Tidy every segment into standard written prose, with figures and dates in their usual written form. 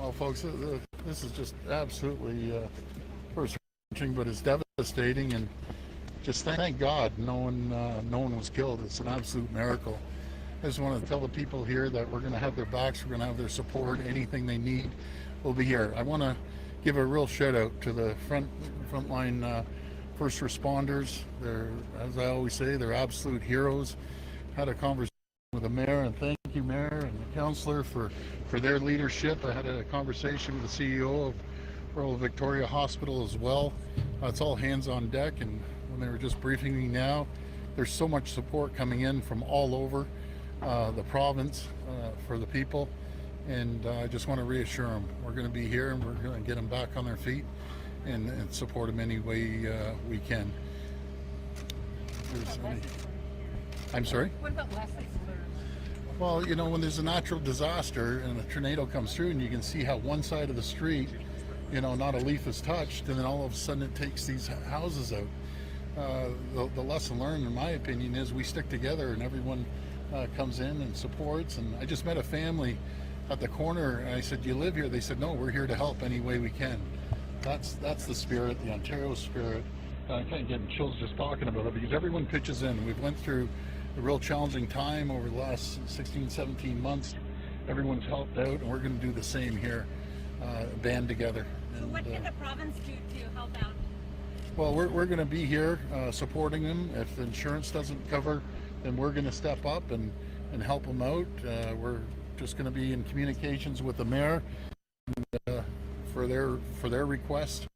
Well, folks, this is just absolutely first-wrenching, but it's devastating, and just thank God no one was killed. It's an absolute miracle. I just want to tell the people here that we're going to have their backs, we're going to have their support, anything they need, we'll be here. I want to give a real shout out to the frontline first responders. They're, as I always say, they're absolute heroes. Had a conversation with the mayor, and thank you, mayor and the councillor, for their leadership. I had a conversation with the CEO of Royal Victoria Hospital as well. It's all hands on deck, and when they were just briefing me now, there's so much support coming in from all over the province for the people, and I just want to reassure them we're going to be here, and we're going to get them back on their feet and support them any way we can. I'm sorry? What about lessons learned? Well, you know, when there's a natural disaster and a tornado comes through, and you can see how one side of the street, you know, not a leaf is touched, and then all of a sudden it takes these houses out. The lesson learned, in my opinion, is we stick together, and everyone comes in and supports. And I just met a family at the corner, and I said, "Do you live here?" They said, "No, we're here to help any way we can." That's the spirit, the Ontario spirit. I can't get chills just talking about it, because everyone pitches in. We've went through a real challenging time over the last 16, 17 months. Everyone's helped out, and we're going to do the same here, band together. So what can the province do to help out? Well, we're going to be here supporting them. If the insurance doesn't cover, then we're going to step up and help them out. We're just going to be in communications with the mayor for their request.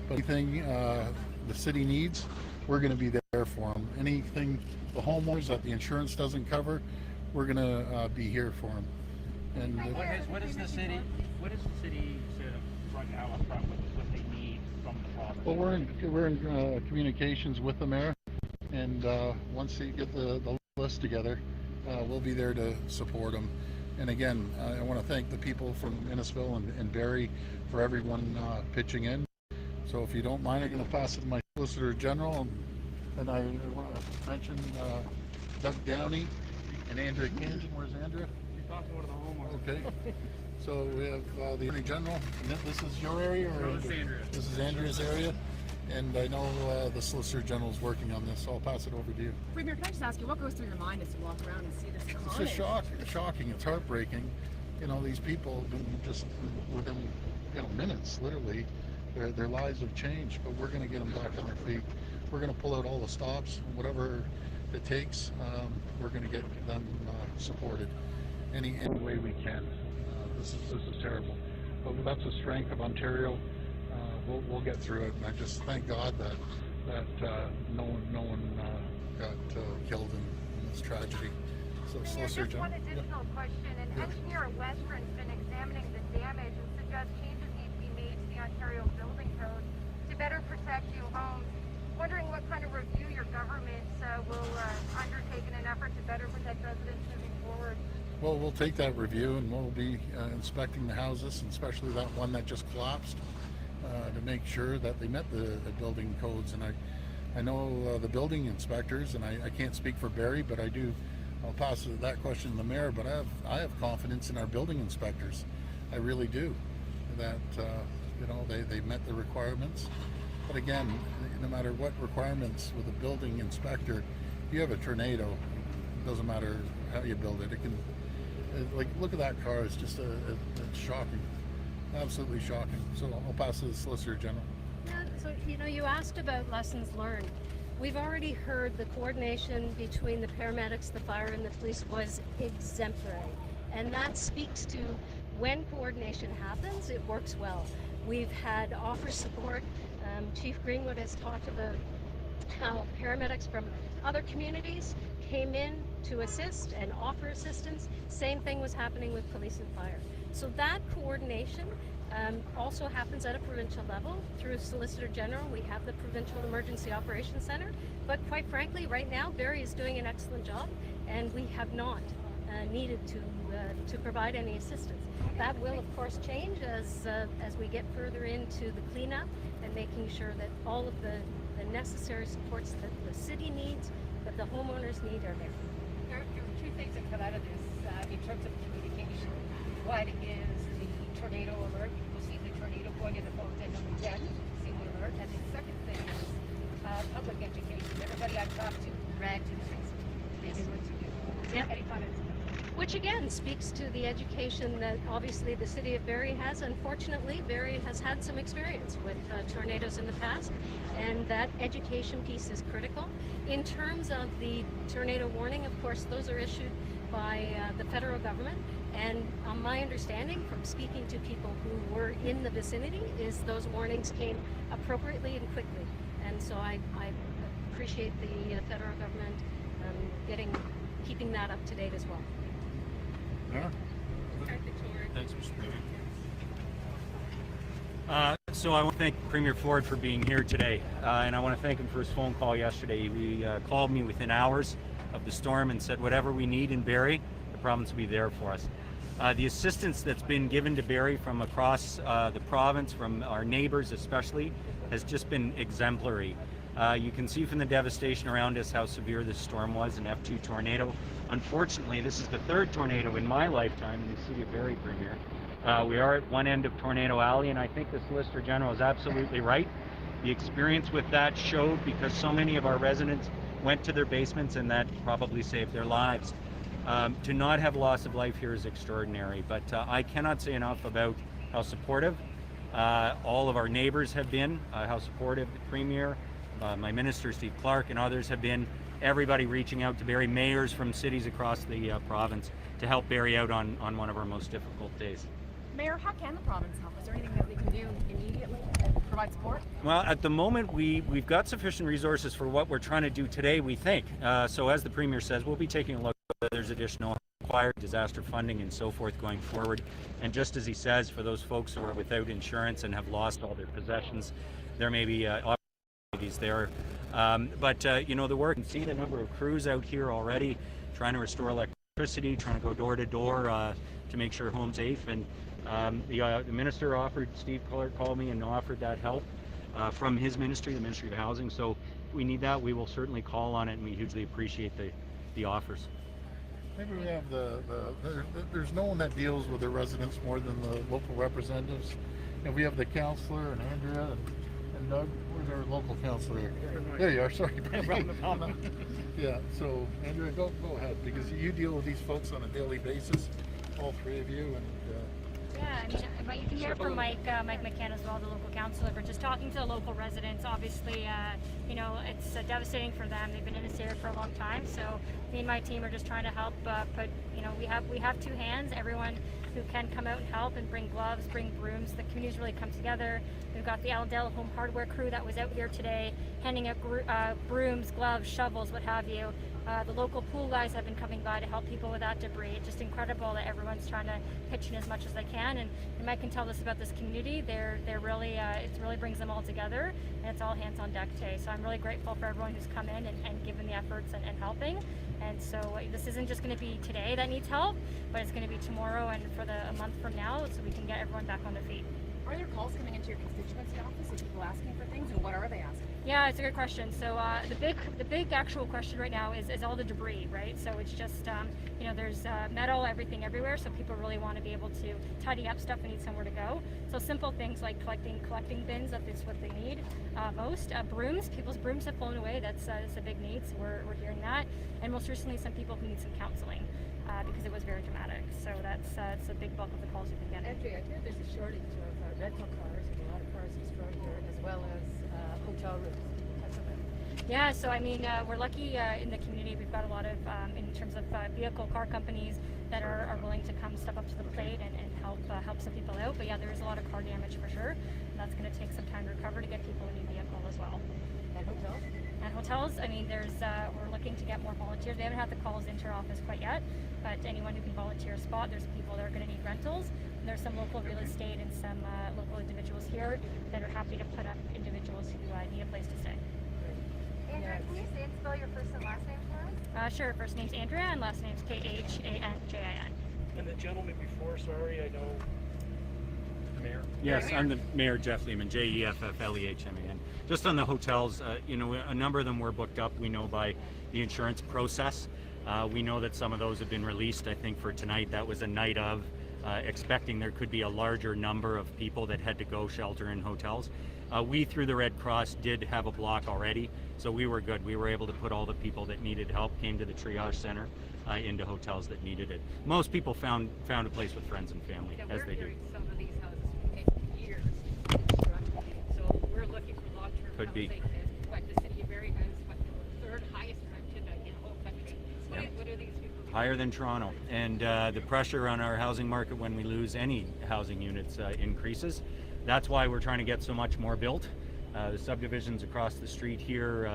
But anything the city needs, we're going to be there for them. Anything the homeowners that the insurance doesn't cover, we're going to be here for them. And what is the city right now up front with what they need from the province? well, we're in communications with the mayor, and once they get the list together, we'll be there to support them. And again, I want to thank the people from Innisfil and Barrie for everyone pitching in. So if you don't mind, I'm going to pass it to my Solicitor General, and I want to mention Doug Downey and Andrea Canton. Where's Andrea? She's talking to the homeowner. Okay. So we have the Attorney General. And this is your area? Or No, this is Andrea. This is Andrea's area. And I know the Solicitor General is working on this, so I'll pass it over to you. Premier, can I just ask you, what goes through your mind as you walk around and see this carnage? It's just shocking. It's heartbreaking. You know, these people just within minutes, literally, their lives have changed. But we're going to get them back on their feet. We're going to pull out all the stops, whatever it takes. We're going to get them supported any way we can. This is terrible, but that's the strength of Ontario. We'll get through it, and I just thank God that no one got killed in this tragedy. So, Solicitor just General. one additional question. An engineer at Western's been examining the damage and suggests changes need to be made to the Ontario Building Code to better protect new homes. Wondering what kind of review your government will undertake in an effort to better protect residents moving forward. Well, we'll take that review, and we'll be inspecting the houses, and especially that one that just collapsed, to make sure that they met the building codes. And I know the building inspectors, and I can't speak for Barrie, but I'll pass that question to the mayor. But I have confidence in our building inspectors. I really do. That you know, they met the requirements. But again, no matter what requirements with a building inspector, if you have a tornado, it doesn't matter how you build it. It can, like, look at that car. It's just it's shocking, absolutely shocking. So I'll pass to the Solicitor General. Yeah, so, you know, you asked about lessons learned. We've already heard the coordination between the paramedics, the fire, and the police was exemplary. And that speaks to when coordination happens, it works well. We've had offer support. Chief Greenwood has talked about how paramedics from other communities came in to assist and offer assistance. Same thing was happening with police and fire. So that coordination also happens at a provincial level through Solicitor General. We have the Provincial Emergency Operations Center, but quite frankly, right now, Barrie is doing an excellent job, and we have not needed to provide any assistance. That will, of course, change as we get further into the cleanup and making sure that all of the necessary supports that the city needs, that the homeowners need, are there. There are two things that come out of this in terms of communication. One is the tornado alert. You'll see the tornado going in the phone, and number 10, see the alert. And the second thing is public education. Everybody I talk to ran to the things. They knew what to do. Yep. Any comments? Which again speaks to the education that obviously the city of Barrie has. Unfortunately, Barrie has had some experience with tornadoes in the past, and that education piece is critical. In terms of the tornado warning, of course, those are issued by the federal government, and my understanding from speaking to people who were in the vicinity is those warnings came appropriately and quickly, and so I appreciate the federal government keeping that up to date as well. Yeah. Thanks, Mr. Premier. So I want to thank Premier Ford for being here today, and I want to thank him for his phone call yesterday. He called me within hours of the storm and said whatever we need in Barrie, the province will be there for us. The assistance that's been given to Barrie from across the province, from our neighbors especially, has just been exemplary. You can see from the devastation around us how severe this storm was, an F2 tornado. Unfortunately, this is the third tornado in my lifetime in the city of Barrie, Premier. We are at one end of Tornado Alley, and I think the Solicitor General is absolutely right. The experience with that showed, because so many of our residents went to their basements, and that probably saved their lives. To not have loss of life here is extraordinary, but I cannot say enough about how supportive all of our neighbors have been, how supportive the Premier, my Minister Steve Clark, and others have been. Everybody reaching out to Barrie, mayors from cities across the province to help Barrie out on one of our most difficult days. Mayor, how can the province help? Is there anything that we can do immediately to provide support? Well, at the moment, we've got sufficient resources for what we're trying to do today, we think. So as the Premier says, we'll be taking a look at whether there's additional required disaster funding and so forth going forward. And just as he says, for those folks who are without insurance and have lost all their possessions, there may be opportunities there. But you know, the work, you can see the number of crews out here already trying to restore electricity, trying to go door to door to make sure home's safe. And the minister offered, Steve Clark called me and offered that help from his ministry, the Ministry of Housing. So if we need that, we will certainly call on it, and we hugely appreciate the offers. Maybe we have there's no one that deals with the residents more than the local representatives. And we have the councillor and Andrea and Doug. Where's our local councillor? There you are. Sorry. Yeah. So Andrea, go ahead, because you deal with these folks on a daily basis, all three of you, and. Yeah, I mean, but you can hear from Mike McCann as well, the local councillor, but just talking to the local residents, obviously, you know, it's devastating for them. They've been in this area for a long time, so me and my team are just trying to help put, you know, we have two hands, everyone who can come out and help and bring gloves, bring brooms. The community's really come together. We've got the Allendale Home Hardware crew that was out here today, handing out brooms, gloves, shovels, what have you. The local pool guys have been coming by to help people with that debris. It's just incredible that everyone's trying to pitch in as much as they can. And Mike can tell us about this community. They're really, it really brings them all together, and it's all hands on deck today. So I'm really grateful for everyone who's come in and given the efforts and helping. And so this isn't just going to be today that needs help, but it's going to be tomorrow and for a month from now, so we can get everyone back on their feet. Are there calls coming into your constituency office of people asking for things, and what are they asking? Yeah, it's a good question. So the big actual question right now is all the debris, right? So it's just you know, there's metal, everything everywhere. So people really want to be able to tidy up stuff and need somewhere to go. So simple things like collecting bins, that's what they need most. Brooms, people's brooms have flown away. That's a big need. So we're hearing that, and most recently some people who need some counseling. Because it was very dramatic. So that's a big bulk of the calls we've been getting. Andrea, I hear there's a shortage of rental cars and a lot of cars destroyed here, as well as hotel rooms. Yeah, so I mean, we're lucky in the community. We've got a lot of, in terms of car companies that are willing to come step up to the plate and help some people out. But yeah, there is a lot of car damage for sure. And that's going to take some time to recover to get people a new vehicle as well. And hotels? And hotels, I mean, we're looking to get more volunteers. We haven't had the calls into our office quite yet, but anyone who can volunteer a spot, there's people that are going to need rentals. And there's some local real estate and some local individuals here that are happy to put up individuals who need a place to stay. Andrea, can you say and spell your first and last name for us? Sure. First name's Andrea and last name's Khanjin. And the gentleman before, sorry, I know. Mayor. Yes, I'm the Mayor, Jeff Lehman, Jeffleman. Just on the hotels, you know, a number of them were booked up, we know, by the insurance process. We know that some of those have been released, I think, for tonight. That was a night of. expecting there could be a larger number of people that had to go shelter in hotels. We, through the Red Cross, did have a block already, so we were good. We were able to put all the people that needed help, came to the triage center, into hotels that needed it. Most people found a place with friends and family, Yeah, as we're they do. hearing some of these houses will take years to construct. So we're looking for long-term Could be. housing. And what the city of Barrie has, what, the third highest rented in the whole country. What are these people doing? Higher than Toronto, and the pressure on our housing market when we lose any housing units increases. That's why we're trying to get so much more built. The subdivisions across the street here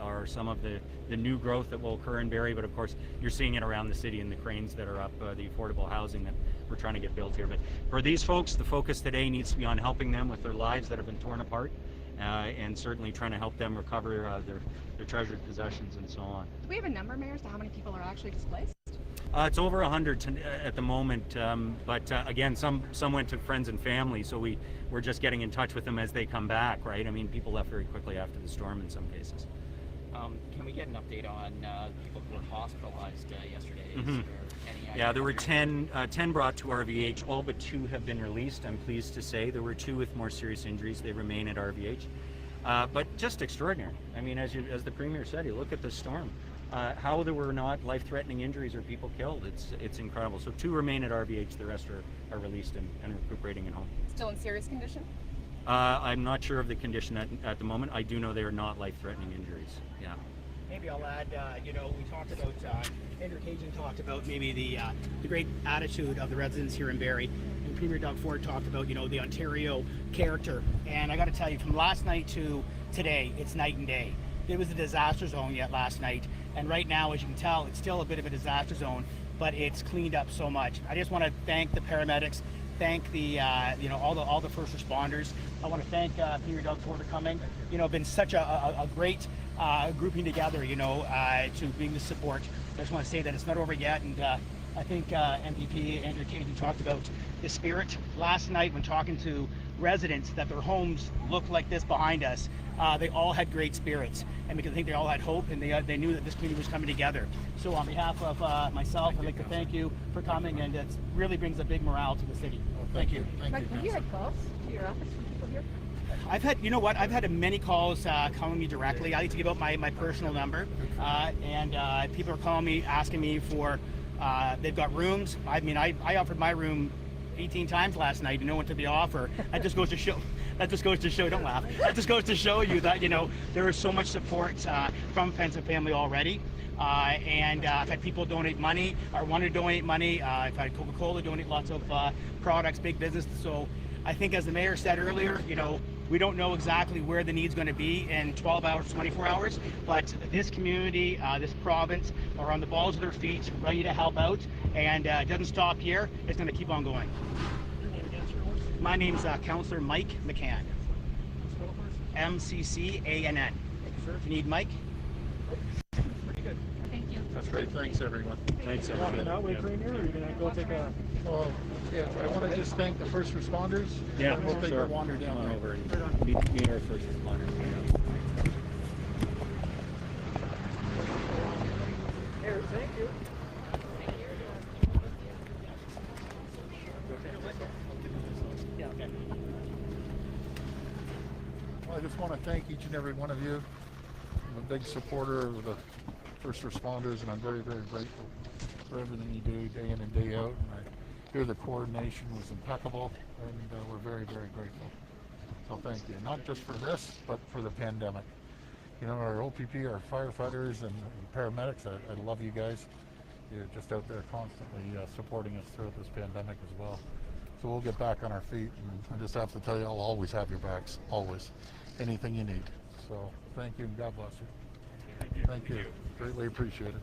are some of the new growth that will occur in Barrie, but of course you're seeing it around the city in the cranes that are up, the affordable housing that we're trying to get built here. But for these folks, the focus today needs to be on helping them with their lives that have been torn apart, and certainly trying to help them recover their treasured possessions and so on. Do we have a number, Mayor, as to how many people are actually displaced? It's over 100 at the moment, but again, some went to friends and family, so we're just getting in touch with them as they come back, right? I mean, people left very quickly after the storm in some cases. Can we get an update on people who were hospitalized yesterday? Is Mhm. there any Yeah, there were idea? 10 brought to RVH. All but 2 have been released, I'm pleased to say. There were 2 with more serious injuries. They remain at RVH. But just extraordinary. I mean, as the Premier said, you look at the storm. How there were not life-threatening injuries or people killed, it's incredible. So 2 remain at RVH, the rest are released and recuperating at home. Still in serious condition? I'm not sure of the condition at the moment. I do know they are not life-threatening injuries. Yeah. Maybe I'll add, we talked about, Andrew Cajun talked about maybe the great attitude of the residents here in Barrie. And Premier Doug Ford talked about, the Ontario character. And I got to tell you, from last night to today, it's night and day. It was a disaster zone yet last night. And right now, as you can tell, it's still a bit of a disaster zone, but it's cleaned up so much. I just want to thank the paramedics, thank the, all the first responders. I want to thank Premier Doug Ford for coming. Been such a great grouping together, to bring the support. I just want to say that it's not over yet, and I think MPP Andrew Cajun talked about the spirit last night when talking to residents that their homes look like this behind us. They all had great spirits, and because I think they all had hope, and they knew that this community was coming together. So on behalf of myself, I'd like to thank you for coming, and it really brings a big morale to the city. Thank you. Mike, have you had calls to your office from people here? I've had many calls calling me directly. I like to give out my personal number, and people are calling me, asking me for, they've got rooms. I mean, I offered my room 18 times last night and no one took the offer. That just goes to show, don't laugh. That just goes to show you that, there is so much support from friends and family already. And I've had people donate money or want to donate money. I've had Coca-Cola donate lots of products, big business. So I think, as the mayor said earlier, we don't know exactly where the need's going to be in 12 hours, 24 hours, but this community, this province are on the balls of their feet, ready to help out, and it doesn't stop here. It's going to keep on going. My name's Councillor Mike McCann. MCCANN. If you need Mike. That's great. Thanks, everyone. Thanks, Walking everyone. that way, Premier, or are you gonna go take a? Well, yeah, I want to just thank the first responders. Yeah, We'll take sure. a wander down Come on there. over and meet our first responders. Here, thank you. Yeah, okay. Well, I just want to thank each and every one of you. I'm a big supporter of the first responders, and I'm very, very grateful for everything you do day in and day out. And I hear the coordination was impeccable, and we're very, very grateful. So thank you, not just for this, but for the pandemic. Our OPP, our firefighters, and paramedics, I love you guys. You're just out there constantly supporting us throughout this pandemic as well. So we'll get back on our feet, and I just have to tell you, I'll always have your backs, always. Anything you need. So thank you, and God bless you. Thank you. Greatly appreciate it.